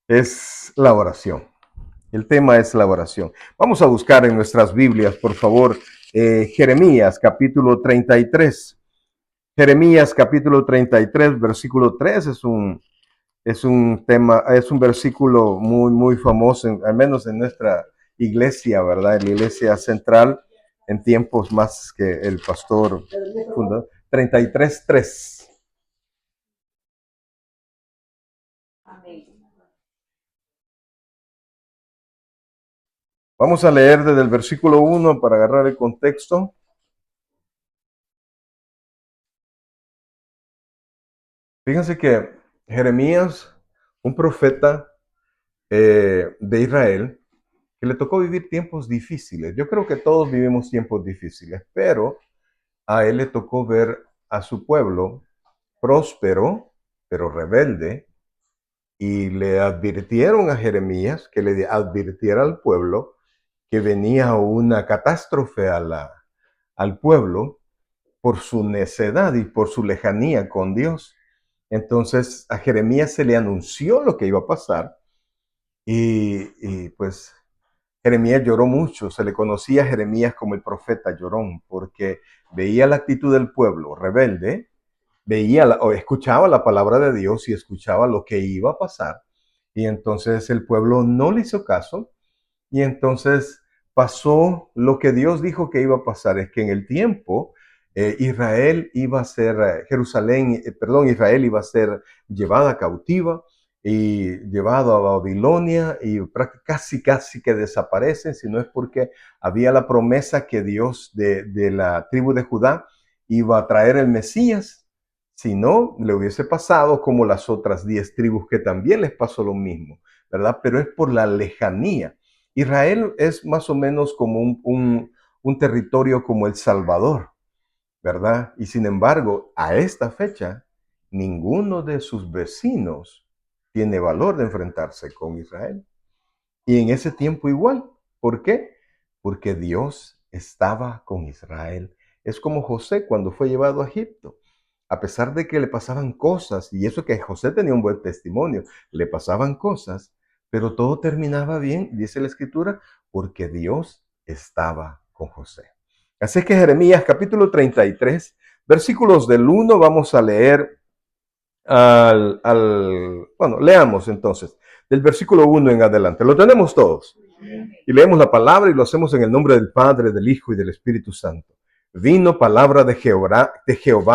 es la oración. El tema es la oración. Vamos a buscar en nuestras Biblias, por favor, Jeremías capítulo 33. Jeremías capítulo 33, versículo 3 es un tema, es un versículo muy famoso, al menos en nuestra iglesia, ¿verdad? En la iglesia central, en tiempos más que el pastor fundó. 33:3. Vamos a leer desde el versículo 1 para agarrar el contexto. Fíjense que Jeremías, un profeta de Israel, que le tocó vivir tiempos difíciles. Yo creo que todos vivimos tiempos difíciles, pero a él le tocó ver a su pueblo próspero, pero rebelde, y le advirtieron a Jeremías que le advirtiera al pueblo que venía una catástrofe al pueblo por su necedad y por su lejanía con Dios. Entonces a Jeremías se le anunció lo que iba a pasar y pues Jeremías lloró mucho, se le conocía a Jeremías como el profeta llorón, porque veía la actitud del pueblo rebelde, veía o escuchaba la palabra de Dios y escuchaba lo que iba a pasar, y entonces el pueblo no le hizo caso, y entonces pasó lo que Dios dijo que iba a pasar, es que en el tiempo Israel iba a ser, Israel iba a ser llevada cautiva y llevado a Babilonia y casi que desaparecen, si no es porque había la promesa que Dios de la tribu de Judá iba a traer el Mesías, si no, le hubiese pasado como las otras 10 tribus que también les pasó lo mismo, ¿verdad? Pero es por la lejanía. Israel es más o menos como un territorio como El Salvador, ¿verdad? Y sin embargo, a esta fecha, ninguno de sus vecinos tiene valor de enfrentarse con Israel. Y en ese tiempo igual. ¿Por qué? Porque Dios estaba con Israel. Es como José cuando fue llevado a Egipto. A pesar de que le pasaban cosas, y eso que José tenía un buen testimonio, le pasaban cosas, pero todo terminaba bien, dice la Escritura, porque Dios estaba con José. Así que Jeremías capítulo 33, versículos del 1, vamos a leer bueno, leamos entonces, del versículo 1 en adelante. Lo tenemos todos. Y leemos la palabra y lo hacemos en el nombre del Padre, del Hijo y del Espíritu Santo. Vino palabra de Jehová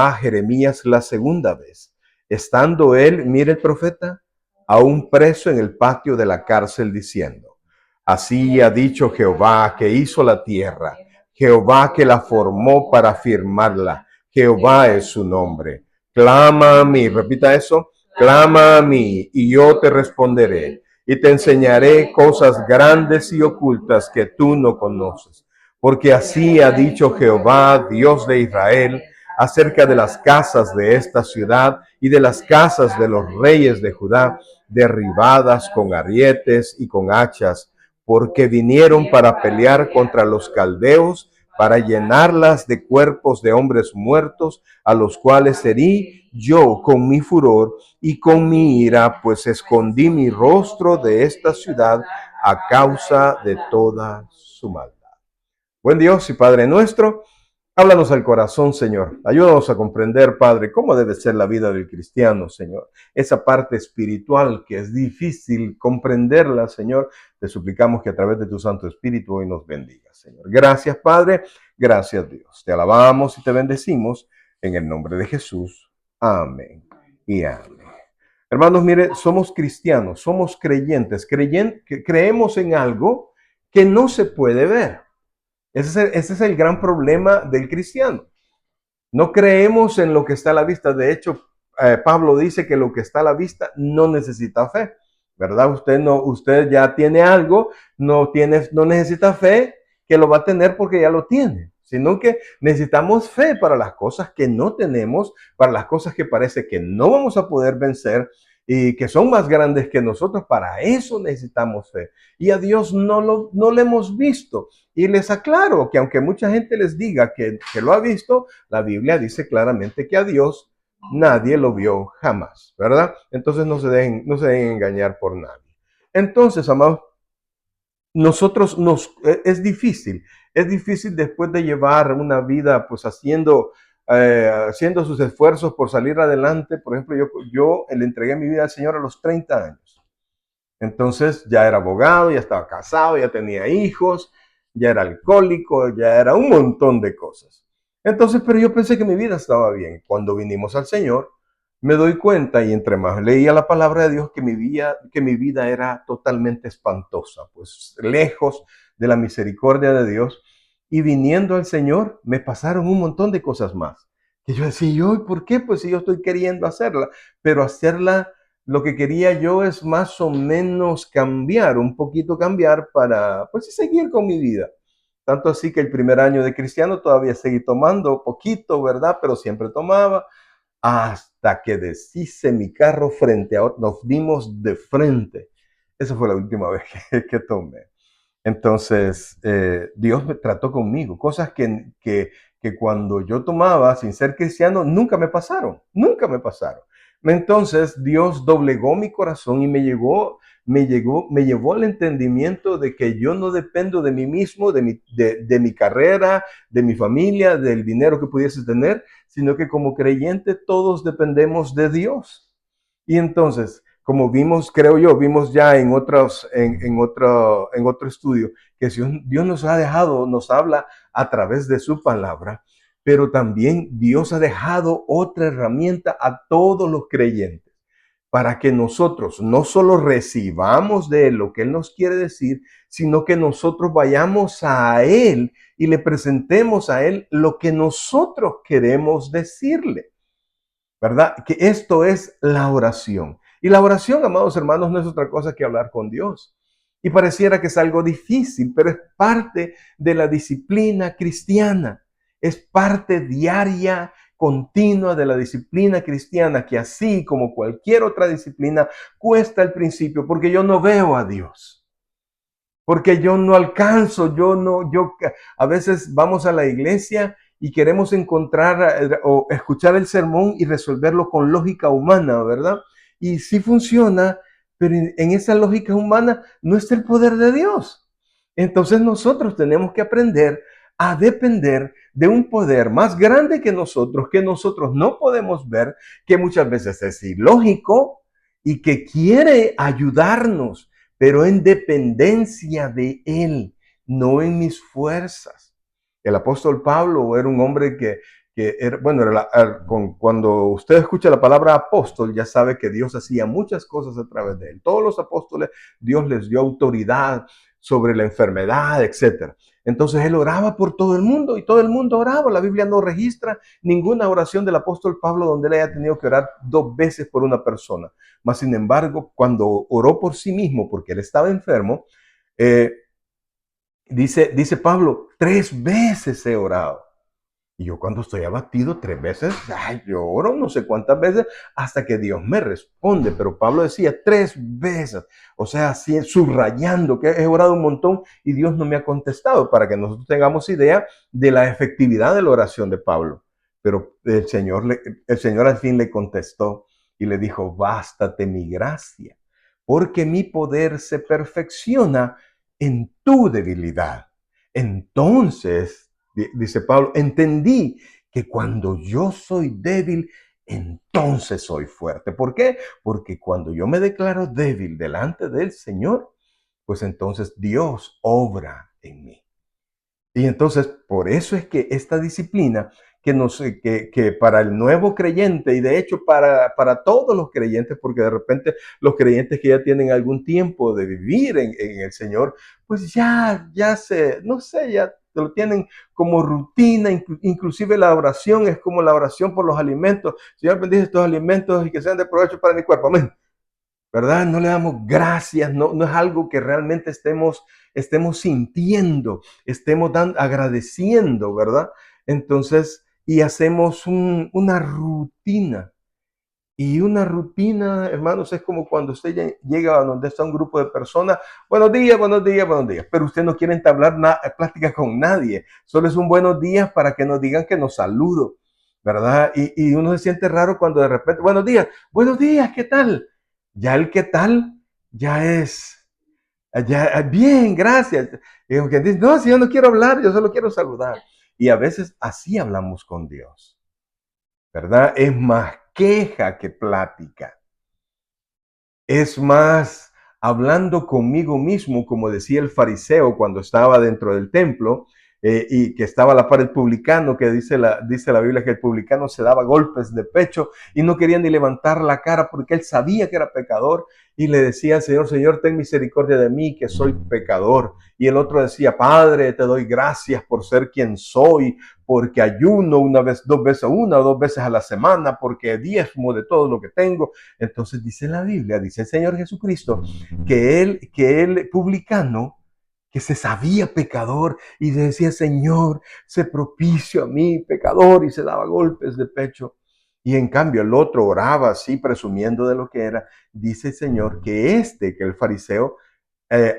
a Jeremías la segunda vez. Estando él, mire el profeta, aún preso en el patio de la cárcel, diciendo: Así ha dicho Jehová que hizo la tierra, Jehová que la formó para firmarla. Jehová es su nombre. Clama a mí, repita eso, clama a mí y yo te responderé y te enseñaré cosas grandes y ocultas que tú no conoces. Porque así ha dicho Jehová, Dios de Israel, acerca de las casas de esta ciudad y de las casas de los reyes de Judá, derribadas con arietes y con hachas, porque vinieron para pelear contra los caldeos, para llenarlas de cuerpos de hombres muertos, a los cuales herí yo con mi furor y con mi ira, pues escondí mi rostro de esta ciudad a causa de toda su maldad. Buen Dios y Padre nuestro, háblanos al corazón, Señor. Ayúdanos a comprender, Padre, cómo debe ser la vida del cristiano, Señor. Esa parte espiritual que es difícil comprenderla, Señor. Te suplicamos que a través de tu Santo Espíritu hoy nos bendiga, Señor. Gracias, Padre. Gracias, Dios. Te alabamos y te bendecimos en el nombre de Jesús. Amén y amén. Hermanos, mire, somos cristianos, somos creyentes, que creemos en algo que no se puede ver. Ese es el gran problema del cristiano. No creemos en lo que está a la vista. De hecho, Pablo dice que lo que está a la vista no necesita fe, ¿verdad? Usted ya tiene algo, no necesita fe, que lo va a tener porque ya lo tiene, sino que necesitamos fe para las cosas que no tenemos, para las cosas que parece que no vamos a poder vencer y que son más grandes que nosotros. Para eso necesitamos fe. Y a Dios no lo hemos visto. Y les aclaro que aunque mucha gente les diga que lo ha visto, la Biblia dice claramente que a Dios nadie lo vio jamás, ¿verdad? Entonces no se dejen engañar por nadie. Entonces, amados, es difícil después de llevar una vida pues haciendo sus esfuerzos por salir adelante. Por ejemplo, yo le entregué mi vida al Señor a los 30 años. Entonces ya era abogado, ya estaba casado, ya tenía hijos, ya era alcohólico, ya era un montón de cosas. Entonces, pero yo pensé que mi vida estaba bien. Cuando vinimos al Señor, me doy cuenta, y entre más leía la palabra de Dios, que mi vida era totalmente espantosa, pues lejos de la misericordia de Dios. Y viniendo al Señor, me pasaron un montón de cosas más. Que yo decía, ¿yo por qué? Pues si yo estoy queriendo hacerla, pero hacerla, lo que quería yo es más o menos cambiar, un poquito cambiar para, pues, seguir con mi vida. Tanto así que el primer año de cristiano todavía seguí tomando poquito, ¿verdad? Pero siempre tomaba, hasta que deshice mi carro frente a otro, nos dimos de frente. Esa fue la última vez que tomé. Entonces, Dios me trató conmigo, cosas que cuando yo tomaba sin ser cristiano nunca me pasaron, nunca me pasaron. Entonces, Dios doblegó mi corazón y me llevó al entendimiento de que yo no dependo de mí mismo, de mi carrera, de mi familia, del dinero que pudiese tener, sino que como creyente todos dependemos de Dios. Y entonces, como vimos, creo yo, vimos ya en otro estudio, que Dios nos ha dejado, nos habla a través de su palabra, pero también Dios ha dejado otra herramienta a todos los creyentes para que nosotros no solo recibamos de Él lo que Él nos quiere decir, sino que nosotros vayamos a Él y le presentemos a Él lo que nosotros queremos decirle. ¿Verdad? Que esto es la oración. Y la oración, amados hermanos, no es otra cosa que hablar con Dios. Y pareciera que es algo difícil, pero es parte de la disciplina cristiana. Es parte diaria, continua de la disciplina cristiana, que así como cualquier otra disciplina, cuesta al principio, porque yo no veo a Dios. Porque yo no alcanzo, a veces vamos a la iglesia y queremos encontrar o escuchar el sermón y resolverlo con lógica humana, ¿verdad? Y sí funciona, pero en esa lógica humana no está el poder de Dios. Entonces nosotros tenemos que aprender a depender de un poder más grande que nosotros no podemos ver, que muchas veces es ilógico y que quiere ayudarnos, pero en dependencia de Él, no en mis fuerzas. El apóstol Pablo era un hombre que era, bueno, cuando usted escucha la palabra apóstol, ya sabe que Dios hacía muchas cosas a través de él. Todos los apóstoles, Dios les dio autoridad sobre la enfermedad, etc. Entonces él oraba por todo el mundo y todo el mundo oraba. La Biblia no registra ninguna oración del apóstol Pablo donde él haya tenido que orar 2 veces por una persona. Mas, sin embargo, cuando oró por sí mismo, porque él estaba enfermo, dice Pablo, 3 veces he orado. Y yo cuando estoy abatido 3 veces, yo oro no sé cuántas veces hasta que Dios me responde. Pero Pablo decía 3 veces. O sea, así subrayando que he orado un montón y Dios no me ha contestado, para que nosotros tengamos idea de la efectividad de la oración de Pablo. Pero el Señor al fin le contestó y le dijo, bástate mi gracia, porque mi poder se perfecciona en tu debilidad. Entonces, dice Pablo, entendí que cuando yo soy débil, entonces soy fuerte. ¿Por qué? Porque cuando yo me declaro débil delante del Señor, pues entonces Dios obra en mí. Y entonces, por eso es que esta disciplina que para el nuevo creyente, y de hecho para todos los creyentes, porque de repente los creyentes que ya tienen algún tiempo de vivir en el Señor, pues no sé, ya lo tienen como rutina. Inclusive la oración es como la oración por los alimentos. Señor, bendice estos alimentos y que sean de provecho para mi cuerpo. Amén. ¿Verdad? No le damos gracias, no es algo que realmente estemos sintiendo, agradeciendo, ¿verdad? Entonces, y hacemos una rutina. Y una rutina, hermanos, es como cuando usted llega a donde está un grupo de personas, buenos días, buenos días, buenos días, pero usted no quiere entablar plática con nadie, solo es un buenos días para que nos digan que nos saludo, ¿verdad? Y uno se siente raro cuando de repente, buenos días, ¿qué tal? Ya el qué tal, ya es Bien, gracias. Y como que dice, no, si yo no quiero hablar, yo solo quiero saludar. Y a veces así hablamos con Dios, ¿verdad? Es más queja que plática. Es más hablando conmigo mismo, como decía el fariseo cuando estaba dentro del templo, y que estaba a la par del publicano, que dice la Biblia que el publicano se daba golpes de pecho y no quería ni levantar la cara porque él sabía que era pecador y le decía al Señor, Señor, ten misericordia de mí, que soy pecador. Y el otro decía, Padre, te doy gracias por ser quien soy, porque ayuno una vez, una o dos veces a la semana, porque diezmo de todo lo que tengo. Entonces dice la Biblia, dice el Señor Jesucristo, que él publicano, que se sabía pecador y decía, Señor, sé propicio a mí, pecador, y se daba golpes de pecho. Y en cambio el otro oraba así, presumiendo de lo que era. Dice el Señor que el fariseo,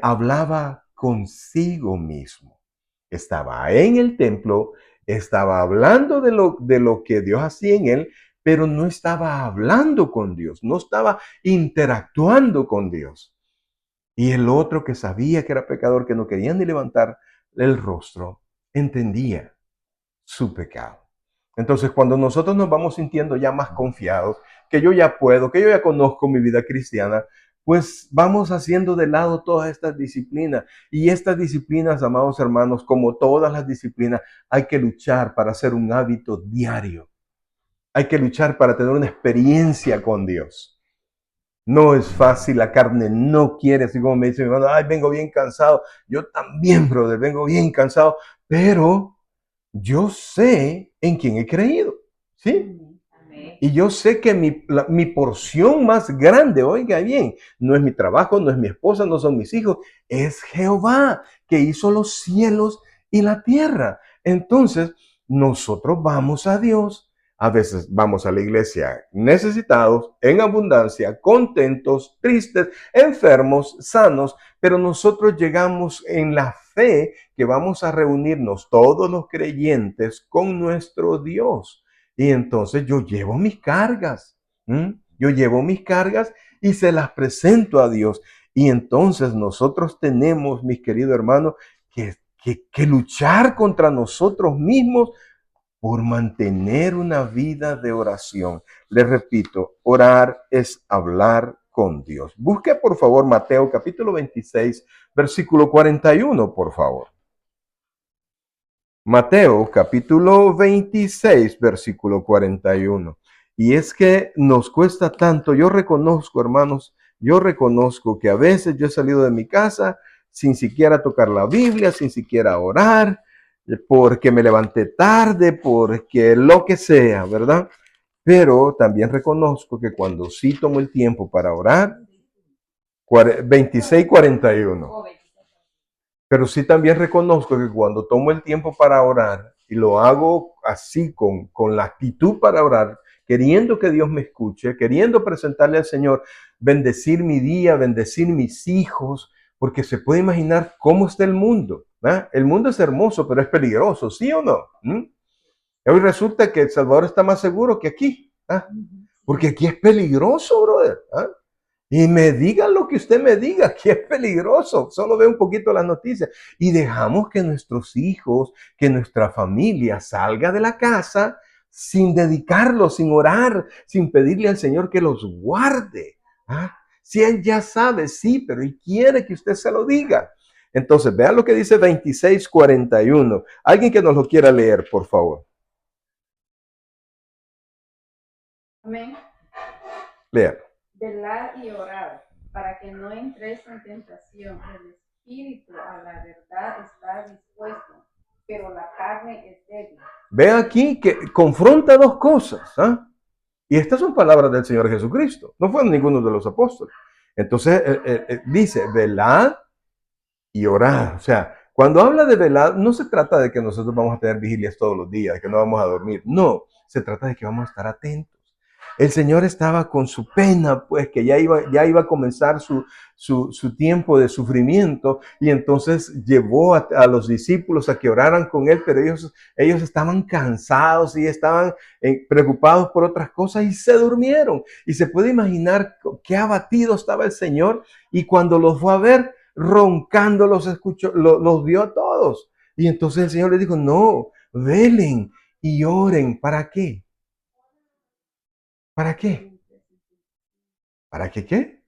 hablaba consigo mismo. Estaba en el templo, estaba hablando de lo que Dios hacía en él, pero no estaba hablando con Dios, no estaba interactuando con Dios. Y el otro que sabía que era pecador, que no quería ni levantar el rostro, entendía su pecado. Entonces, cuando nosotros nos vamos sintiendo ya más confiados, que yo ya puedo, que yo ya conozco mi vida cristiana, pues vamos haciendo de lado todas estas disciplinas. Y estas disciplinas, amados hermanos, como todas las disciplinas, hay que luchar para hacer un hábito diario. Hay que luchar para tener una experiencia con Dios. No es fácil, la carne no quiere, así como me dice mi hermano, ay, vengo bien cansado. Yo también, brother, vengo bien cansado, pero yo sé en quién he creído, ¿sí? Y yo sé que mi porción más grande, oiga bien, no es mi trabajo, no es mi esposa, no son mis hijos, es Jehová que hizo los cielos y la tierra. Entonces, nosotros vamos a Dios. A veces vamos a la iglesia necesitados, en abundancia, contentos, tristes, enfermos, sanos, pero nosotros llegamos en la fe que vamos a reunirnos todos los creyentes con nuestro Dios. Y entonces yo llevo mis cargas, yo llevo mis cargas y se las presento a Dios. Y entonces nosotros tenemos, mis queridos hermanos, que luchar contra nosotros mismos por mantener una vida de oración. Les repito, orar es hablar con Dios. Busque por favor Mateo capítulo 26, versículo 41, por favor. Mateo capítulo 26, versículo 41. Y es que nos cuesta tanto, yo reconozco, hermanos, yo reconozco que a veces yo he salido de mi casa sin siquiera tocar la Biblia, sin siquiera orar, porque me levanté tarde, porque lo que sea, ¿verdad? Pero también reconozco que cuando sí tomo el tiempo para orar, 26:41. Pero sí también reconozco que cuando tomo el tiempo para orar y lo hago así con la actitud para orar, queriendo que Dios me escuche, queriendo presentarle al Señor, bendecir mi día, bendecir mis hijos, porque se puede imaginar cómo está el mundo. ¿Eh? El mundo es hermoso, pero es peligroso, ¿sí o no? Hoy resulta que El Salvador está más seguro que aquí, ¿eh? Porque aquí es peligroso, brother. ¿Eh? Y me diga lo que usted me diga, que es peligroso. Solo ve un poquito las noticias. Y dejamos que nuestros hijos, que nuestra familia salga de la casa sin dedicarlos, sin orar, sin pedirle al Señor que los guarde. ¿Ah? Si Él ya sabe, sí, pero Él quiere que usted se lo diga. Entonces, vean lo que dice 26:41. Alguien que nos lo quiera leer, por favor. Amén. Leer. Velad y orad, para que no entréis en tentación. El espíritu a la verdad está dispuesto, pero la carne es débil. Ve aquí que confronta dos cosas. ¿Ah? Y estas son palabras del Señor Jesucristo. No fueron ninguno de los apóstoles. Entonces dice, velad y orad. O sea, cuando habla de velad, no se trata de que nosotros vamos a tener vigilias todos los días, de que no vamos a dormir. No, se trata de que vamos a estar atentos. El Señor estaba con su pena, pues que ya iba a comenzar su tiempo de sufrimiento y entonces llevó a los discípulos a que oraran con Él, pero ellos estaban cansados y estaban preocupados por otras cosas y se durmieron. Y se puede imaginar qué abatido estaba el Señor y cuando los fue a ver, roncando, los escuchó, los vio a todos. Y entonces el Señor le dijo, no, velen y oren. ¿Para qué? ¿Para qué? ¿Para qué qué?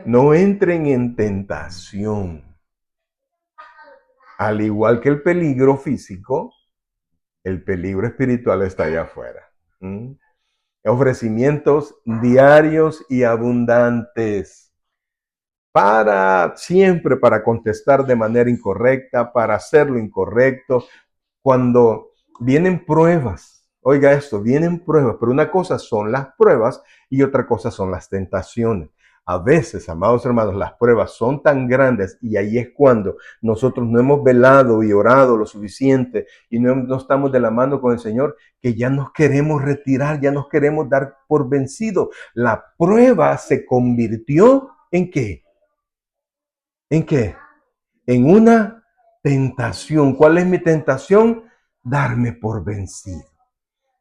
No entren en tentación. Al igual que el peligro físico, el peligro espiritual está allá afuera. ¿Mm? Ofrecimientos diarios y abundantes para siempre, para contestar de manera incorrecta, para hacer lo incorrecto. Cuando vienen pruebas, oiga esto, vienen pruebas, pero una cosa son las pruebas y otra cosa son las tentaciones. A veces, amados hermanos, las pruebas son tan grandes y ahí es cuando nosotros no hemos velado y orado lo suficiente y no estamos de la mano con el Señor, que ya nos queremos retirar, ya nos queremos dar por vencido. La prueba se convirtió ¿en qué? ¿En qué? En una tentación. ¿Cuál es mi tentación? Darme por vencido.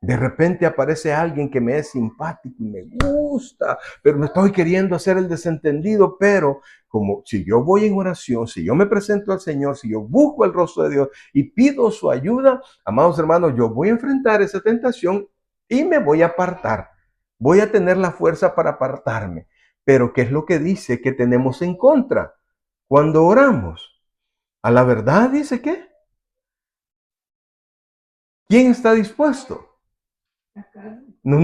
De repente aparece alguien que me es simpático y me gusta, pero me estoy queriendo hacer el desentendido, pero como si yo voy en oración, si yo me presento al Señor, si yo busco el rostro de Dios y pido su ayuda, amados hermanos, yo voy a enfrentar esa tentación y me voy a apartar. Voy a tener la fuerza para apartarme. Pero ¿qué es lo que dice que tenemos en contra cuando oramos? A la verdad, dice que. ¿Quién está dispuesto? No,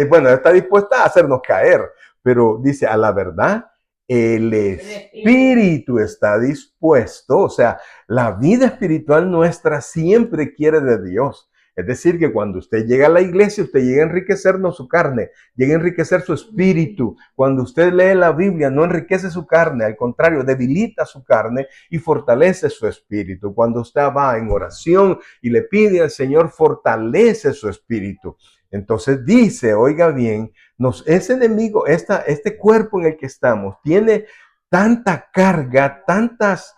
bueno, está dispuesta a hacernos caer, pero dice, a la verdad, el espíritu está dispuesto, o sea, la vida espiritual nuestra siempre quiere de Dios. Es decir, que cuando usted llega a la iglesia, usted llega a enriquecer no su carne, llega a enriquecer su espíritu. Cuando usted lee la Biblia, no enriquece su carne, al contrario, debilita su carne y fortalece su espíritu. Cuando usted va en oración y le pide al Señor, fortalece su espíritu. Entonces dice, oiga bien, ese enemigo, este cuerpo en el que estamos, tiene tanta carga, tantas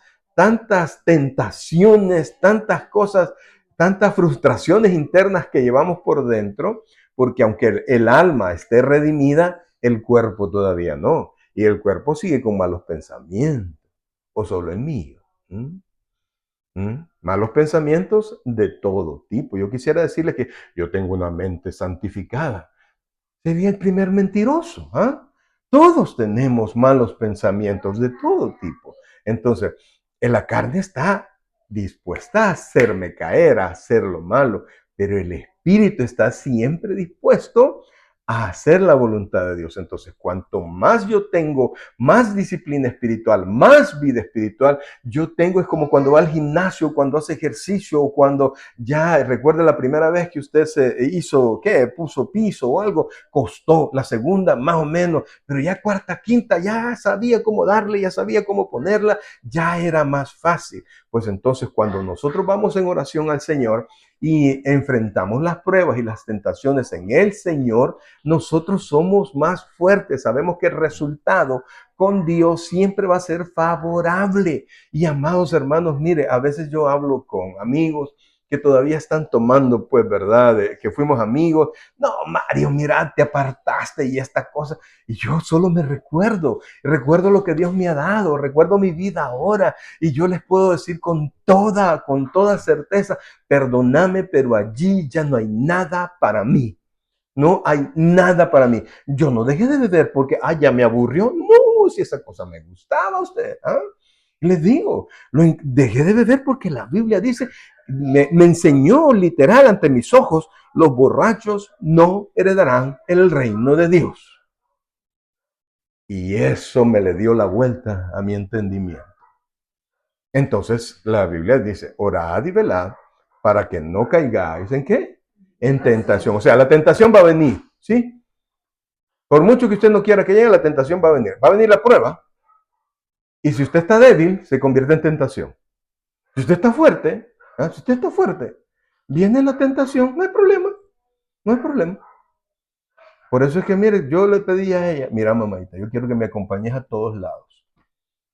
tentaciones, tantas cosas, tantas frustraciones internas que llevamos por dentro, porque aunque el alma esté redimida, el cuerpo todavía no. Y el cuerpo sigue con malos pensamientos, o solo el mío. ¿Mm? Malos pensamientos de todo tipo. Yo quisiera decirle que yo tengo una mente santificada. Sería el primer mentiroso. ¿Ah? Todos tenemos malos pensamientos de todo tipo. Entonces, la carne está dispuesta a hacerme caer, a hacer lo malo, pero el espíritu está siempre dispuesto a hacer la voluntad de Dios. Entonces, cuanto más yo tengo, más disciplina espiritual, más vida espiritual, yo tengo, es como cuando va al gimnasio, cuando hace ejercicio, o cuando ya recuerda la primera vez que usted se hizo, ¿qué? Puso piso o algo, costó, la segunda más o menos, pero ya cuarta, quinta, ya sabía cómo darle, ya sabía cómo ponerla, ya era más fácil. Pues entonces cuando nosotros vamos en oración al Señor y enfrentamos las pruebas y las tentaciones en el Señor, nosotros somos más fuertes, sabemos que el resultado con Dios siempre va a ser favorable. Y amados hermanos, mire, a veces yo hablo con amigos que todavía están tomando, pues, ¿verdad? Que fuimos amigos. No, Mario, mira, te apartaste y esta cosa. Y yo solo me recuerdo lo que Dios me ha dado, recuerdo mi vida ahora. Y yo les puedo decir con toda certeza, perdóname, pero allí ya no hay nada para mí. No hay nada para mí. Yo no dejé de beber porque, ya me aburrió. No, si esa cosa me gustaba a usted. ¿Ah? Les digo, dejé de beber porque la Biblia dice, me enseñó literal ante mis ojos, los borrachos no heredarán el reino de Dios. Y eso me le dio la vuelta a mi entendimiento. Entonces la Biblia dice, orad y velad para que no caigáis en qué? En tentación. O sea, la tentación va a venir, ¿sí? Por mucho que usted no quiera que llegue, la tentación va a venir. Va a venir la prueba. Y si usted está débil, se convierte en tentación. Si usted está fuerte, si usted está fuerte, viene la tentación, no hay problema, no hay problema. Por eso es que, mire, yo le pedí a ella, mira, mamadita, yo quiero que me acompañes a todos lados.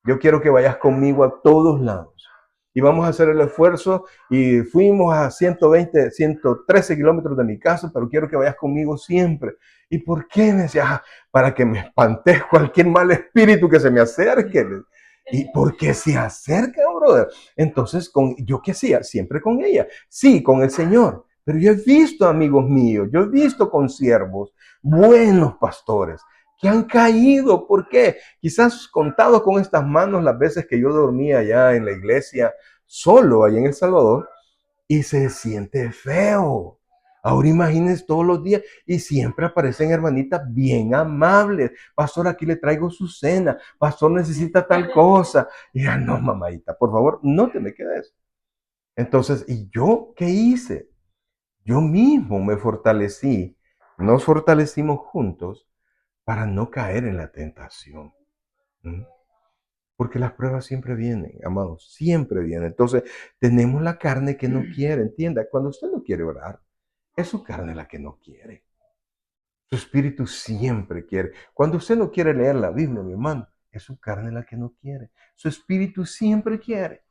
Yo quiero que vayas conmigo a todos lados. y vamos a hacer el esfuerzo y fuimos a 120, 113 kilómetros de mi casa, pero quiero que vayas conmigo siempre. ¿Y por qué? Me decía, para que me espantes cualquier mal espíritu que se me acerque. ¿Y por qué se acerca, brother? Entonces, ¿yo qué hacía? Siempre con ella. Sí, con el Señor. Pero yo he visto amigos míos, yo he visto consiervos, buenos pastores, que han caído. ¿Por qué? Quizás contado con estas manos las veces que yo dormía allá en la iglesia, solo allá en El Salvador, y se siente feo. Ahora imagínense todos los días y siempre aparecen hermanitas bien amables. Pastor, aquí le traigo su cena. Pastor, necesita tal cosa. Y ya no, mamadita, por favor, no te me quedes. Entonces, ¿y yo qué hice? Yo mismo me fortalecí. Nos fortalecimos juntos para no caer en la tentación. ¿Mm? Porque las pruebas siempre vienen, amados, siempre vienen. Entonces, tenemos la carne que no quiere, entienda, cuando usted no quiere orar, es su carne la que no quiere. Su espíritu siempre quiere. Cuando usted no quiere leer la Biblia, mi hermano, es su carne la que no quiere. Su espíritu siempre quiere.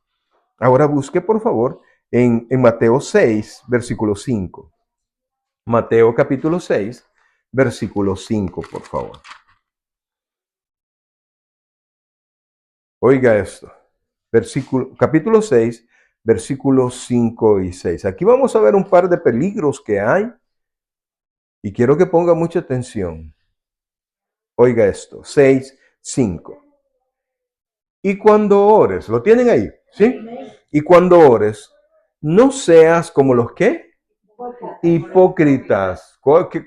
Ahora busque, por favor, en Mateo 6, versículo 5. Mateo capítulo 6, versículo 5, por favor. Oiga esto. Capítulo 6, versículos 5 y 6. Aquí vamos a ver un par de peligros que hay y quiero que ponga mucha atención. Oiga esto, 6, 5. Y cuando ores, ¿lo tienen ahí? ¿Sí? Y cuando ores, no seas como los que hipócritas.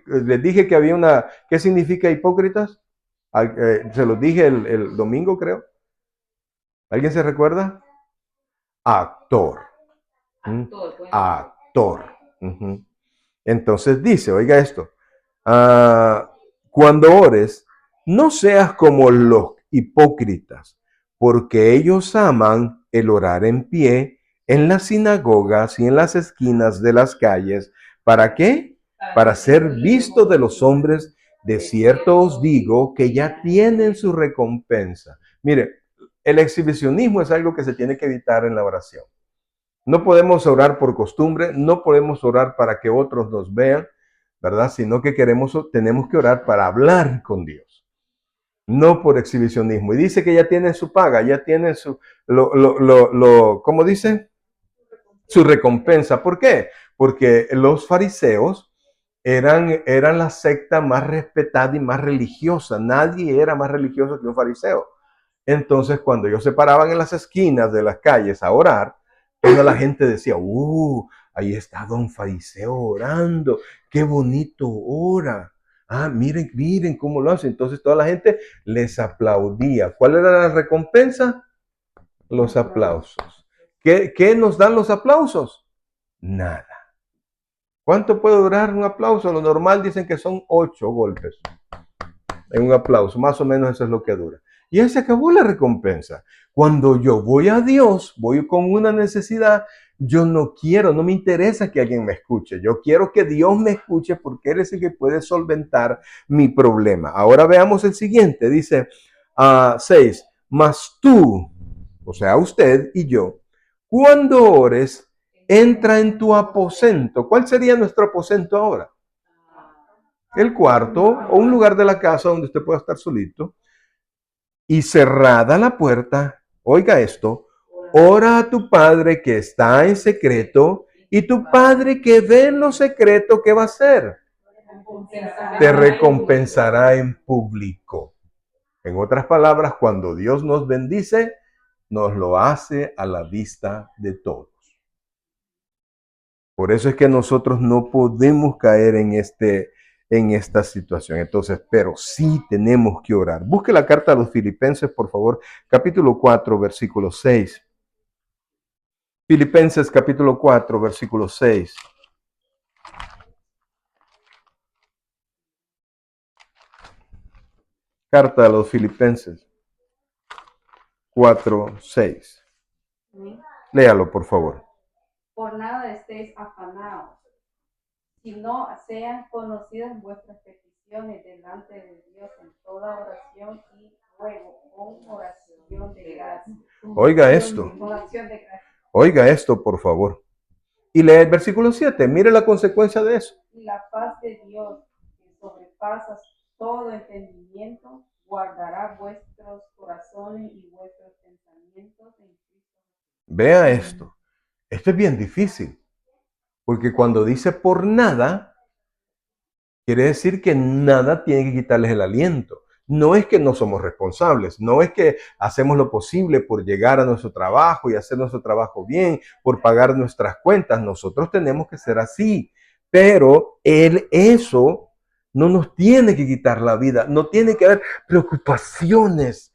Les dije que había una, ¿qué significa hipócritas? Se los dije el domingo, creo. ¿Alguien se recuerda? Actor. Actor. Uh-huh. Entonces dice, oiga esto, cuando ores, no seas como los hipócritas, porque ellos aman el orar en pie en las sinagogas y en las esquinas de las calles. ¿Para qué? Para ser visto de los hombres. De cierto os digo que ya tienen su recompensa. Mire, el exhibicionismo es algo que se tiene que evitar en la oración. No podemos orar por costumbre, no podemos orar para que otros nos vean, ¿verdad? Sino que tenemos que orar para hablar con Dios, no por exhibicionismo. Y dice que ya tiene su paga, ya tiene ¿cómo dice? Su recompensa. ¿Por qué? Porque los fariseos eran la secta más respetada y más religiosa. Nadie era más religioso que un fariseo. Entonces, cuando ellos se paraban en las esquinas de las calles a orar, toda la gente decía, ahí está don Fariseo orando, qué bonito ora. Miren, miren cómo lo hace. Entonces toda la gente les aplaudía. ¿Cuál era la recompensa? Los aplausos. ¿Qué nos dan los aplausos? Nada. ¿Cuánto puede durar un aplauso? Lo normal dicen que son 8 golpes en un aplauso. Más o menos eso es lo que dura. Y ahí se acabó la recompensa. Cuando yo voy a Dios, voy con una necesidad, yo no quiero, no me interesa que alguien me escuche. Yo quiero que Dios me escuche porque Él es el que puede solventar mi problema. Ahora veamos el siguiente. Dice 6. Mas tú, o sea, usted y yo, cuando ores, entra en tu aposento. ¿Cuál sería nuestro aposento ahora? El cuarto o un lugar de la casa donde usted pueda estar solito. Y cerrada la puerta, oiga esto, ora a tu Padre que está en secreto, y tu Padre que ve en lo secreto, ¿qué va a hacer? Te recompensará en público. En otras palabras, cuando Dios nos bendice, nos lo hace a la vista de todos. Por eso es que nosotros no podemos caer en esta situación. Entonces, pero sí tenemos que orar. Busque la carta a los Filipenses, por favor, capítulo 4, versículo 6. Filipenses capítulo 4, versículo 6. Carta a los Filipenses 4, 6. Léalo, por favor. Por nada estéis afanados, sino sean conocidas vuestras peticiones delante de Dios en toda oración y ruego con oración de gracia. Oiga esto. Oración de gracia. Oiga esto, por favor. Y lee el versículo 7. Mire la consecuencia de eso. Y la paz de Dios, que sobrepasa todo entendimiento, guardará vuestros corazones y vuestros pensamientos en Cristo. Vea esto. Esto es bien difícil. Porque cuando dice por nada, quiere decir que nada tiene que quitarles el aliento. No es que no somos responsables, no es que hacemos lo posible por llegar a nuestro trabajo y hacer nuestro trabajo bien, por pagar nuestras cuentas. Nosotros tenemos que ser así. Pero eso no nos tiene que quitar la vida, no tiene que haber preocupaciones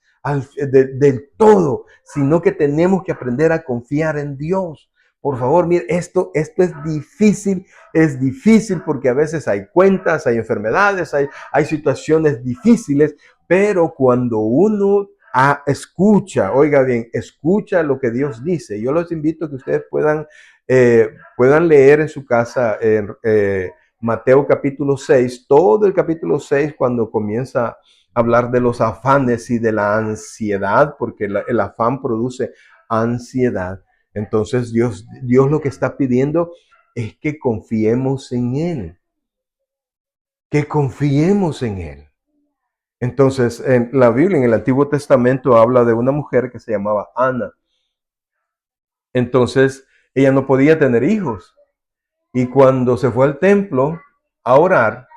del todo, sino que tenemos que aprender a confiar en Dios. Por favor, mire, esto es difícil porque a veces hay cuentas, hay enfermedades, hay situaciones difíciles, pero cuando uno escucha, oiga bien, escucha lo que Dios dice. Yo los invito a que ustedes puedan leer en su casa en Mateo capítulo 6, todo el capítulo 6 cuando comienza a hablar de los afanes y de la ansiedad, porque el afán produce ansiedad. Entonces Dios lo que está pidiendo es que confiemos en Él, que confiemos en Él. Entonces, en la Biblia, en el Antiguo Testamento, habla de una mujer que se llamaba Ana. Entonces, ella no podía tener hijos. Y cuando se fue al templo a orar,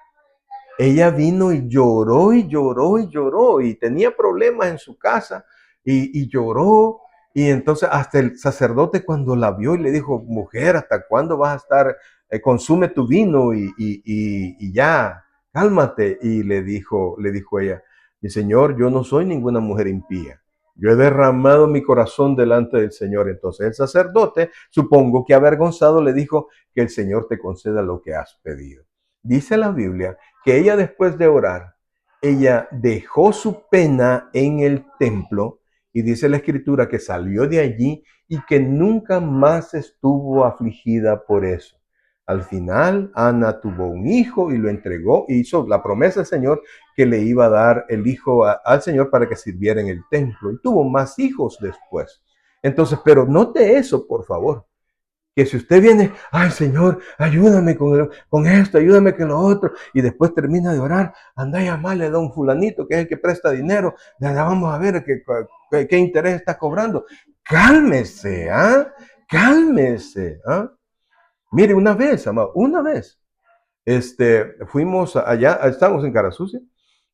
ella vino y lloró y lloró y lloró y tenía problemas en su casa y lloró. Y entonces hasta el sacerdote cuando la vio y le dijo, mujer, ¿hasta cuándo vas a estar? Consume tu vino y ya, cálmate. Y le dijo ella, mi Señor, yo no soy ninguna mujer impía. Yo he derramado mi corazón delante del Señor. Entonces el sacerdote, supongo que avergonzado, le dijo que el Señor te conceda lo que has pedido. Dice la Biblia que ella después de orar, ella dejó su pena en el templo y dice la escritura que salió de allí y que nunca más estuvo afligida por eso. Al final, Ana tuvo un hijo y lo entregó, hizo la promesa al Señor que le iba a dar el hijo al Señor para que sirviera en el templo. Y tuvo más hijos después. Entonces, pero note eso, por favor. Que si usted viene, ay Señor, ayúdame con esto, ayúdame con lo otro, y después termina de orar, anda a llamarle a don fulanito, que es el que presta dinero, vamos a ver qué interés está cobrando. Cálmese, ¿ah? Cálmese, ¿ah? Mire, una vez, amado, una vez, fuimos allá, estábamos en Cara Sucia,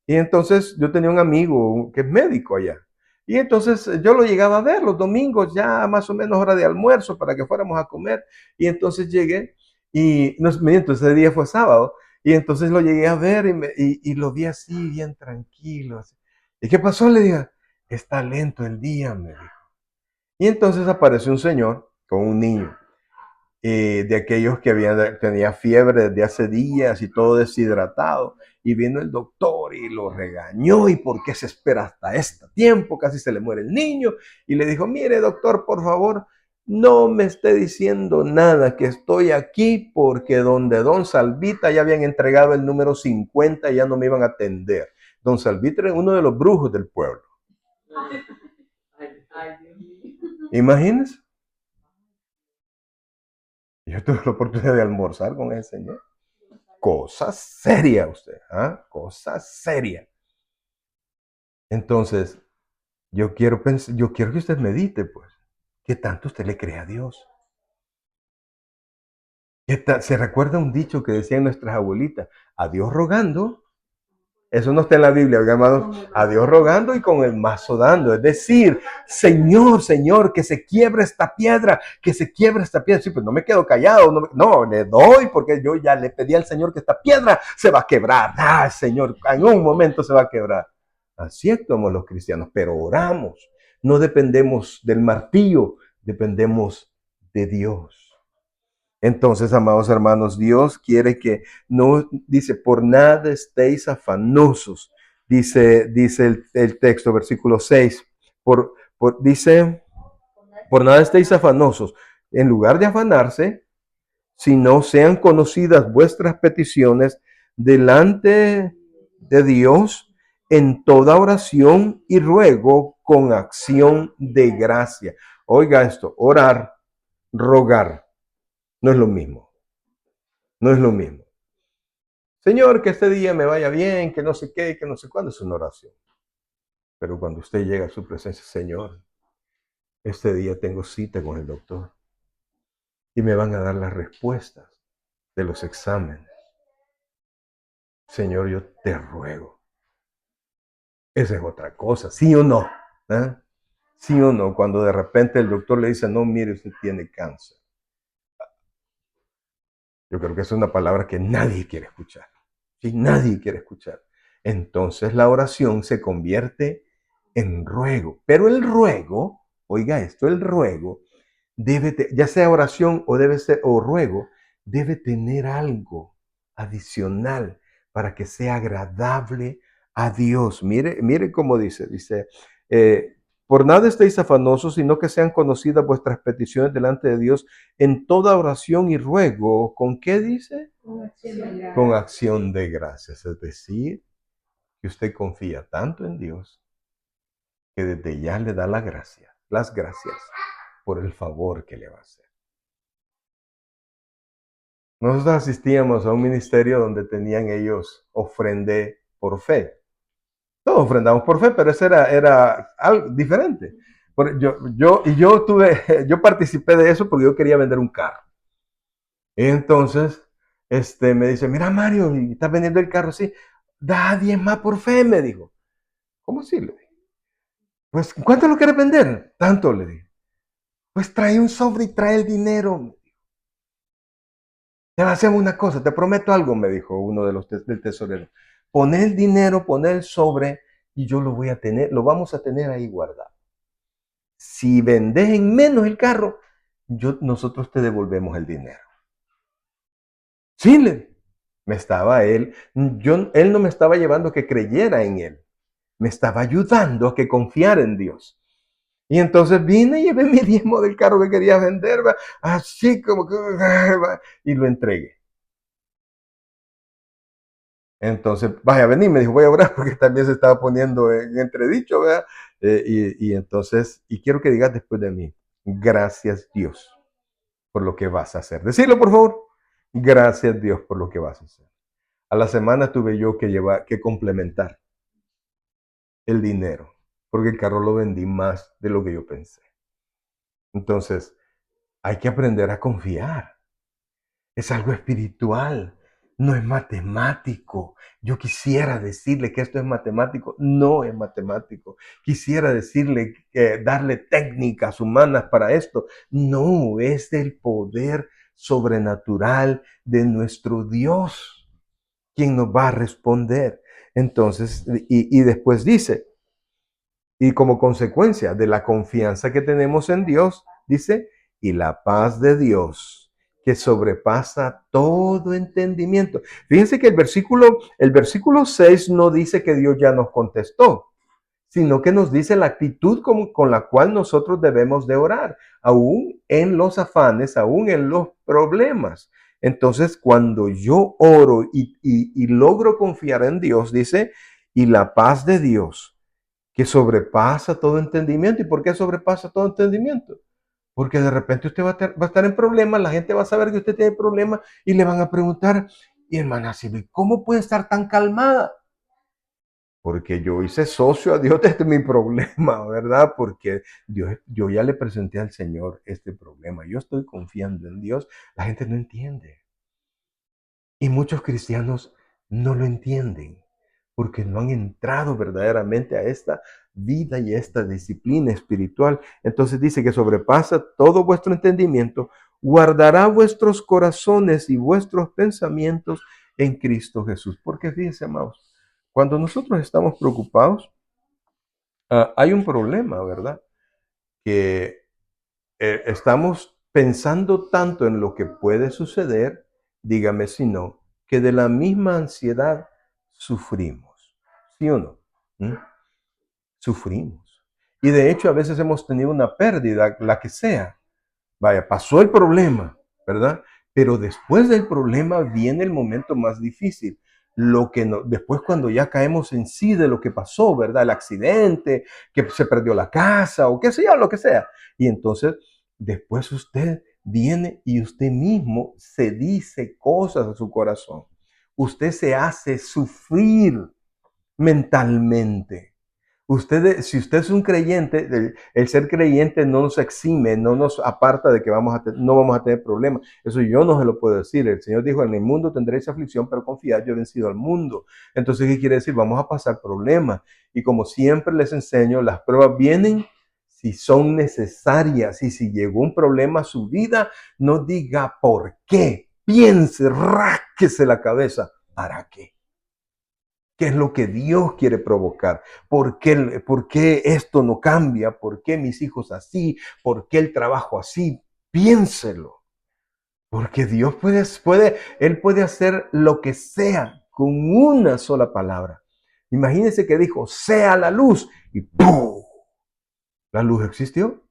y entonces yo tenía un amigo que es médico allá. Y entonces yo lo llegaba a ver los domingos, ya más o menos hora de almuerzo, para que fuéramos a comer. Y entonces llegué, y entonces ese día fue sábado, y entonces lo llegué a ver y lo vi así, bien tranquilo. Así. ¿Y qué pasó? Le dije, está lento el día, me dijo. Y entonces apareció un señor con un niño de aquellos que tenía fiebre desde hace días y todo deshidratado. Y vino el doctor y lo regañó. ¿Y por qué se espera hasta este tiempo? Casi se le muere el niño. Y le dijo, mire doctor, por favor, no me esté diciendo nada, que estoy aquí porque donde don Salvita ya habían entregado el número 50 y ya no me iban a atender. Don Salvita era uno de los brujos del pueblo. Imagínense. Yo tuve la oportunidad de almorzar con ese señor. Cosa seria usted, ¿ah? Cosa seria. Entonces, yo quiero que usted medite, pues, ¿qué tanto usted le cree a Dios? ¿Se recuerda un dicho que decían nuestras abuelitas? A Dios rogando. Eso no está en la Biblia, hermanos. A Dios rogando y con el mazo dando. Es decir, Señor, Señor, que se quiebre esta piedra, que se quiebre esta piedra. Sí, pues no me quedo callado, no, le doy porque yo ya le pedí al Señor que esta piedra se va a quebrar. Ah, Señor, en un momento se va a quebrar. Así actuamos los cristianos, pero oramos. No dependemos del martillo, dependemos de Dios. Entonces, amados hermanos, Dios quiere que no, dice, por nada estéis afanosos, dice el texto, versículo 6, dice, por nada estéis afanosos, en lugar de afanarse, sino sean conocidas vuestras peticiones delante de Dios en toda oración y ruego con acción de gracia. Oiga esto, orar rogar. No es lo mismo. No es lo mismo. Señor, que este día me vaya bien, que no sé qué, que no sé cuándo, es una oración. Pero cuando usted llega a su presencia, Señor, este día tengo cita con el doctor y me van a dar las respuestas de los exámenes. Señor, yo te ruego. Esa es otra cosa, ¿sí o no? ¿Eh? ¿Sí o no? Cuando de repente el doctor le dice, no, mire, usted tiene cáncer. Yo creo que es una palabra que nadie quiere escuchar. ¿Sí? Nadie quiere escuchar. Entonces la oración se convierte en ruego. Pero el ruego, oiga esto, el ruego debe, ya sea oración o debe ser o ruego, debe tener algo adicional para que sea agradable a Dios. Mire, mire cómo dice, por nada estéis afanosos, sino que sean conocidas vuestras peticiones delante de Dios en toda oración y ruego. ¿Con qué dice? Con acción de gracias. Es decir, que usted confía tanto en Dios que desde ya le da las gracias por el favor que le va a hacer. Nosotros asistíamos a un ministerio donde tenían ellos ofrende por fe. Todos ofrendamos por fe, pero eso era algo diferente. Yo participé de eso porque yo quería vender un carro. Y entonces, me dice, mira Mario, ¿y estás vendiendo el carro? Sí, da 10 más por fe, me dijo. ¿Cómo así? Le dije. Pues, ¿cuánto lo quieres vender? Tanto, le dije. Pues trae un sobre y trae el dinero. Te hacemos una cosa, te prometo algo, me dijo uno de los del tesorero. Pon el dinero, pon el sobre y yo lo voy a tener, lo vamos a tener ahí guardado. Si vendes en menos el carro, nosotros te devolvemos el dinero. Sí, él no me estaba llevando a que creyera en él, me estaba ayudando a que confiara en Dios. Y entonces vine y llevé mi diezmo del carro que quería vender, así como que, y lo entregué. Entonces, vaya a venir, me dijo, voy a orar porque también se estaba poniendo en entredicho, ¿verdad? Y entonces, y quiero que digas después de mí, gracias Dios por lo que vas a hacer. Decirlo, por favor. Gracias Dios por lo que vas a hacer. A la semana tuve yo que complementar el dinero, porque el carro lo vendí más de lo que yo pensé. Entonces, hay que aprender a confiar. Es algo espiritual, no es matemático. Yo quisiera decirle que esto es matemático, no es matemático. Quisiera decirle, darle técnicas humanas para esto, no, es el poder sobrenatural de nuestro Dios quien nos va a responder. Entonces, y después dice, y como consecuencia de la confianza que tenemos en Dios, dice, y la paz de Dios que sobrepasa todo entendimiento. Fíjense que el versículo 6 no dice que Dios ya nos contestó, sino que nos dice la actitud con la cual nosotros debemos de orar, aún en los afanes, aún en los problemas. Entonces, cuando yo oro y logro confiar en Dios, dice, y la paz de Dios, que sobrepasa todo entendimiento. ¿Y por qué sobrepasa todo entendimiento? Porque de repente usted va a estar en problemas, la gente va a saber que usted tiene problemas y le van a preguntar, y hermana Silvia, ¿cómo puede estar tan calmada? Porque yo hice socio a Dios de mi problema, ¿verdad? Porque yo ya le presenté al Señor este problema. Yo estoy confiando en Dios. La gente no entiende. Y muchos cristianos no lo entienden porque no han entrado verdaderamente a esta vida y a esta disciplina espiritual. Entonces dice que sobrepasa todo vuestro entendimiento, guardará vuestros corazones y vuestros pensamientos en Cristo Jesús. Porque fíjense, amados, cuando nosotros estamos preocupados, hay un problema, ¿verdad? Que estamos pensando tanto en lo que puede suceder, dígame si no, que de la misma ansiedad sufrimos. ¿Sí o no? ¿Mm? Sufrimos. Y de hecho a veces hemos tenido una pérdida, la que sea. Vaya, pasó el problema, ¿verdad? Pero después del problema viene el momento más difícil. Lo que no, después cuando ya caemos en sí de lo que pasó, ¿verdad? El accidente, que se perdió la casa o qué sé yo, lo que sea. Y entonces después usted viene y usted mismo se dice cosas a su corazón. Usted se hace sufrir mentalmente. Si usted es un creyente, el ser creyente no nos exime, no nos aparta de que no vamos a tener problemas. Eso yo no se lo puedo decir. El Señor dijo, en el mundo tendréis aflicción, pero confiad, yo he vencido al mundo. Entonces, ¿qué quiere decir? Vamos a pasar problemas. Y como siempre les enseño, las pruebas vienen si son necesarias. Y si llegó un problema a su vida, no diga por qué. Piense, rásquese la cabeza. ¿Para qué? ¿Qué es lo que Dios quiere provocar? ¿Por qué esto no cambia? ¿Por qué mis hijos así? ¿Por qué el trabajo así? Piénselo. Porque Dios Él puede hacer lo que sea con una sola palabra. Imagínense que dijo, sea la luz, y ¡pum! La luz existió.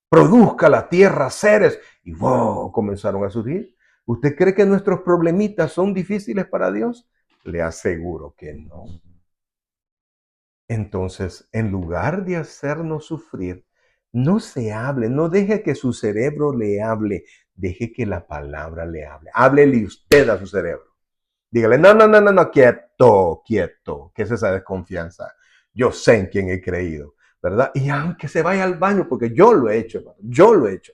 Produzca la tierra seres, y ¡wow! Comenzaron a surgir. ¿Usted cree que nuestros problemitas son difíciles para Dios? Le aseguro que no. Entonces, en lugar de hacernos sufrir, no se hable, no deje que su cerebro le hable, deje que la palabra le hable. Háblele usted a su cerebro. Dígale, no, quieto, quieto. ¿Qué es esa desconfianza? Yo sé en quién he creído, ¿verdad? Y aunque se vaya al baño, porque yo lo he hecho, hermano, yo lo he hecho.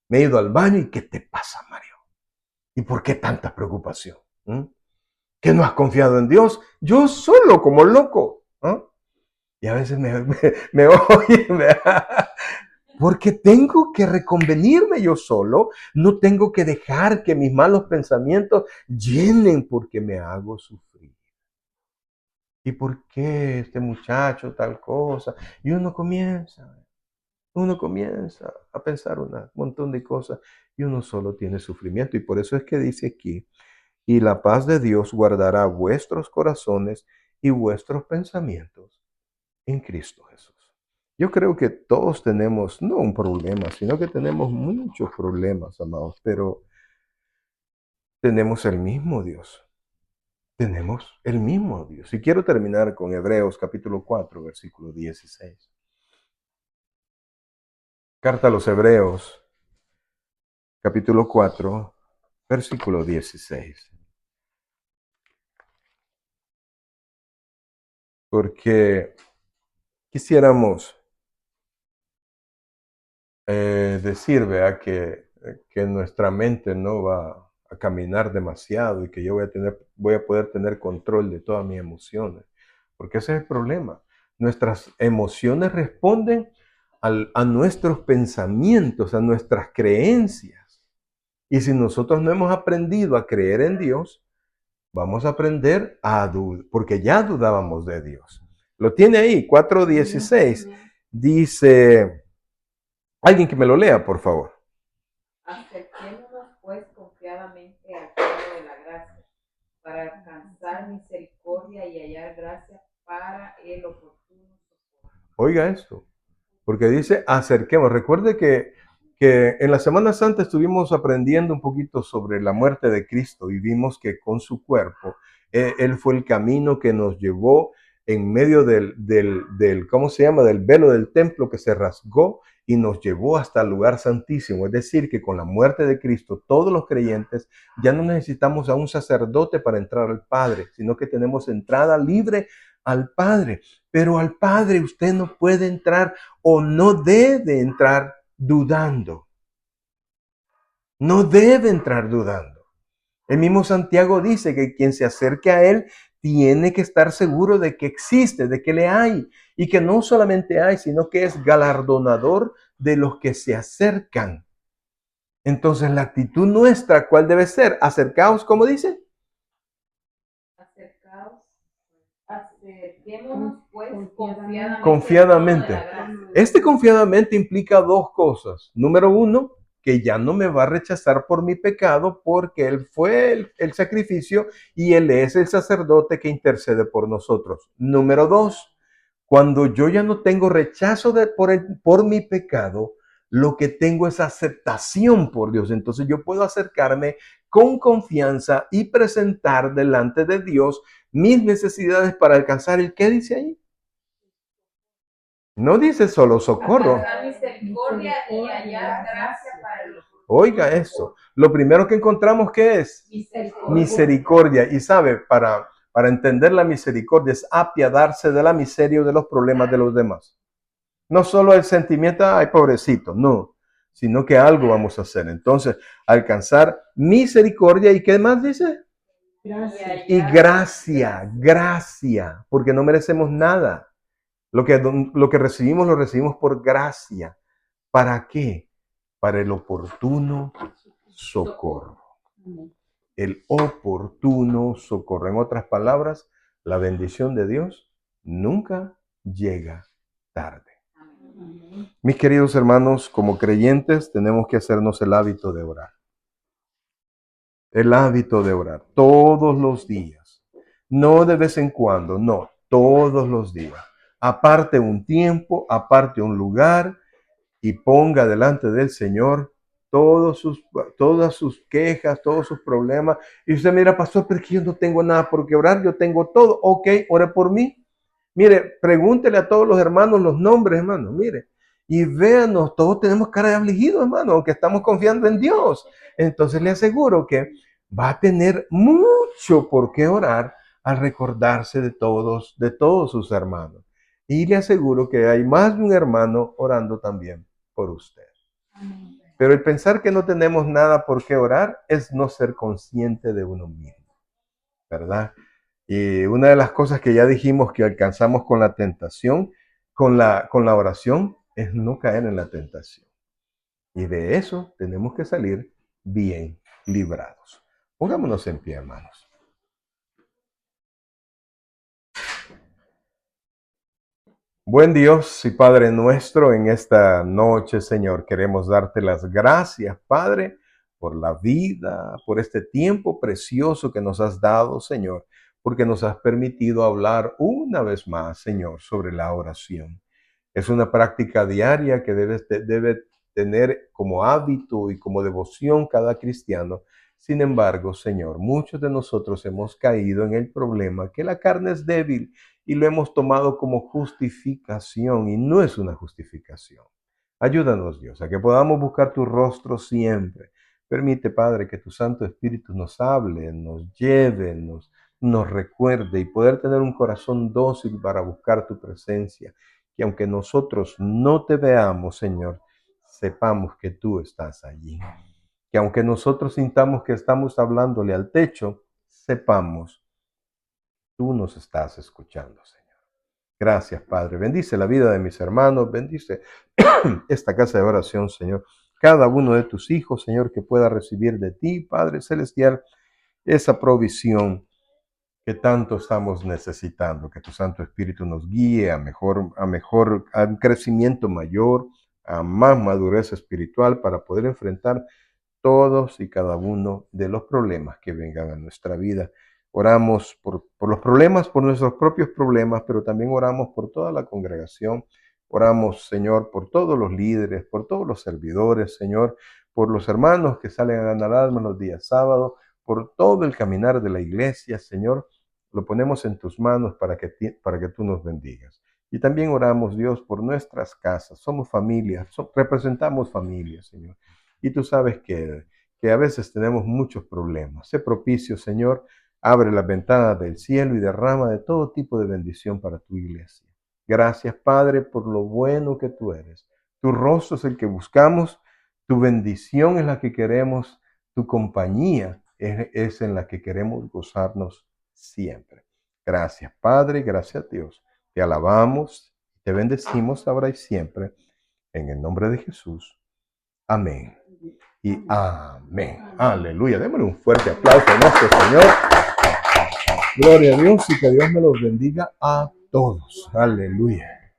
Me he ido al baño y ¿qué te pasa, Mario? ¿Y por qué tanta preocupación? ¿Que no has confiado en Dios? Yo solo como loco. Y a veces me oye, porque tengo que reconvenirme yo solo, no tengo que dejar que mis malos pensamientos llenen porque me hago sufrir. ¿Y por qué este muchacho tal cosa? Y uno comienza a pensar un montón de cosas y uno solo tiene sufrimiento. Y por eso es que dice aquí, y la paz de Dios guardará vuestros corazones y vuestros pensamientos en Cristo Jesús. Yo creo que todos tenemos, no un problema, sino que tenemos muchos problemas, amados, pero tenemos el mismo Dios. Tenemos el mismo Dios. Y quiero terminar con Hebreos capítulo 4, versículo 16. Carta a los Hebreos, capítulo 4, versículo 16. Porque quisiéramos decir, vea, que nuestra mente no va a caminar demasiado y que yo voy a poder tener control de todas mis emociones. Porque ese es el problema. Nuestras emociones responden a nuestros pensamientos, a nuestras creencias. Y si nosotros no hemos aprendido a creer en Dios, vamos a aprender a dudar, porque ya dudábamos de Dios. Lo tiene ahí, 4:16. Dice, alguien que me lo lea, por favor. Acerquémonos pues confiadamente al trono de la gracia, para alcanzar misericordia y hallar gracia para el oportuno socorro. Oiga esto, porque dice acerquemos. Recuerde que en la Semana Santa estuvimos aprendiendo un poquito sobre la muerte de Cristo y vimos que con su cuerpo, Él fue el camino que nos llevó en medio ¿cómo se llama? Del velo del templo que se rasgó y nos llevó hasta el lugar santísimo. Es decir, que con la muerte de Cristo, todos los creyentes ya no necesitamos a un sacerdote para entrar al Padre, sino que tenemos entrada libre al Padre. Pero al Padre usted no puede entrar o no debe entrar dudando. No debe entrar dudando. El mismo Santiago dice que quien se acerque a Él tiene que estar seguro de que existe, de que le hay. Y que no solamente hay, sino que es galardonador de los que se acercan. Entonces la actitud nuestra, ¿cuál debe ser? Acercaos, ¿cómo dice? Acerquémonos pues confiadamente. Este confiadamente implica dos cosas. Número uno, que ya no me va a rechazar por mi pecado porque Él fue el sacrificio y Él es el sacerdote que intercede por nosotros. Número dos, cuando yo ya no tengo rechazo por mi pecado, lo que tengo es aceptación por Dios. Entonces yo puedo acercarme con confianza y presentar delante de Dios mis necesidades para alcanzar el ¿qué dice ahí? No dice solo socorro. Alcanzar misericordia y hallar gracia para el Oiga eso. Lo primero que encontramos, ¿qué es? Misericordia. Y sabe, para entender la misericordia es apiadarse de la miseria o de los problemas de los demás. No solo el sentimiento, ay, pobrecito, no, sino que algo vamos a hacer. Entonces, alcanzar misericordia y ¿qué más dice? Gracias. Y gracia, porque no merecemos nada. Lo que recibimos, lo recibimos por gracia. ¿Para qué? Para el oportuno socorro. El oportuno socorro. En otras palabras, la bendición de Dios nunca llega tarde. Mis queridos hermanos, como creyentes tenemos que hacernos el hábito de orar. El hábito de orar todos los días. No de vez en cuando, no, todos los días. Aparte un tiempo, aparte un lugar y ponga delante del Señor todas sus quejas, todos sus problemas. Y usted mira, pastor, pero es que yo no tengo nada por qué orar, yo tengo todo. Ok, ore por mí. Mire, pregúntele a todos los hermanos los nombres, hermano, mire. Y véanos, todos tenemos cara de afligido, hermano, aunque estamos confiando en Dios. Entonces le aseguro que va a tener mucho por qué orar al recordarse de todos sus hermanos. Y le aseguro que hay más de un hermano orando también por usted. Pero el pensar que no tenemos nada por qué orar es no ser consciente de uno mismo, ¿verdad? Y una de las cosas que ya dijimos que alcanzamos con la tentación, con la oración, es no caer en la tentación. Y de eso tenemos que salir bien librados. Pongámonos en pie, hermanos. Buen Dios y Padre nuestro, en esta noche, Señor, queremos darte las gracias, Padre, por la vida, por este tiempo precioso que nos has dado, Señor, porque nos has permitido hablar una vez más, Señor, sobre la oración. Es una práctica diaria que debe tener como hábito y como devoción cada cristiano. Sin embargo, Señor, muchos de nosotros hemos caído en el problema que la carne es débil y lo hemos tomado como justificación y no es una justificación. Ayúdanos, Dios, a que podamos buscar tu rostro siempre. Permite, Padre, que tu Santo Espíritu nos hable, nos lleve, nos recuerde y poder tener un corazón dócil para buscar tu presencia. Que aunque nosotros no te veamos, Señor, sepamos que tú estás allí. Que aunque nosotros sintamos que estamos hablándole al techo, sepamos, tú nos estás escuchando, Señor. Gracias, Padre. Bendice la vida de mis hermanos, bendice esta casa de oración, Señor. Cada uno de tus hijos, Señor, que pueda recibir de ti, Padre Celestial, esa provisión que tanto estamos necesitando, que tu Santo Espíritu nos guíe a un crecimiento mayor, a más madurez espiritual para poder enfrentar todos y cada uno de los problemas que vengan a nuestra vida. Oramos por los problemas, por nuestros propios problemas, pero también oramos por toda la congregación. Oramos, Señor, por todos los líderes, por todos los servidores, Señor, por los hermanos que salen a ganar alma los días sábados, por todo el caminar de la iglesia, Señor. Lo ponemos en tus manos para que tú nos bendigas. Y también oramos, Dios, por nuestras casas. Somos familias, representamos familias, Señor. Y tú sabes que a veces tenemos muchos problemas. Sé propicio, Señor. Abre las ventanas del cielo y derrama de todo tipo de bendición para tu iglesia. Gracias, Padre, por lo bueno que tú eres. Tu rostro es el que buscamos, tu bendición es la que queremos, tu compañía es en la que queremos gozarnos siempre. Gracias, Padre, gracias a Dios. Te alabamos, te bendecimos ahora y siempre, en el nombre de Jesús. Amén. Y amén. Aleluya. Démosle un fuerte aplauso a nuestro Señor. Gloria a Dios y que Dios me los bendiga a todos. Aleluya.